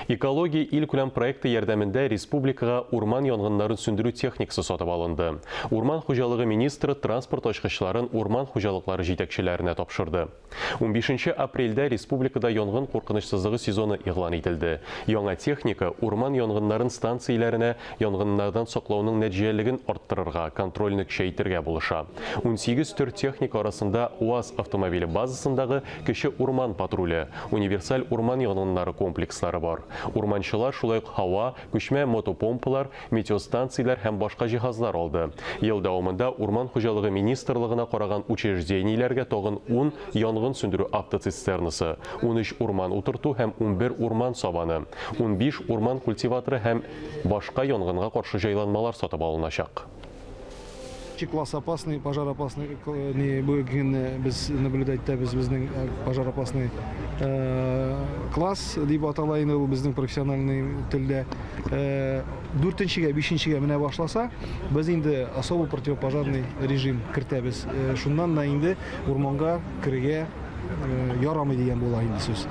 Экология ил-күләм проекты ярдәмендә республикага урман янгыннарын сүндерү техникасы сатып алынды. Урман хуҗалыгы министры транспорт ачкычларын урман хуҗалыклары җитәкчеләренә тапшырды. 15 апрельдә республикада янгын куркынычсызлыгы сезоны игълан ителде. Яңа техника урман янгыннарын станцияләренә янгыннардан саклауның нәтиҗәлелеген арттырырга, контрольны көчәйтергә булыша. 18 төр техника арасында УАЗ автомобиле базасындагы кече урман патруле, универсаль урман янгыннары комплекслары бар. Урманчылар шулай ук һава, күчмә мотопомпалар, метеостанциялар һәм башка җиһазлар алды. Ел дәвамында урман хуҗалыгы министрлыгына караган учреждениеләргә тагын 10 янгын сүндерү автоцистернасы, 13 урман утырту һәм 11 урман сабаны, 15 урман культиваторы һәм башка янгынга каршы җайланмалар сатып алыначак. Класс опасный, пожар опасный, не будем без наблюдать безнең пожар опасный класс дип аталайын ул безнең профессиональный телдә. 4-нчегә, 5-нчегә менә башласа, без инде особо противопожарный режим кертәбез. Шуннан да инде урманга керергә ярамый дигән була инде сүз.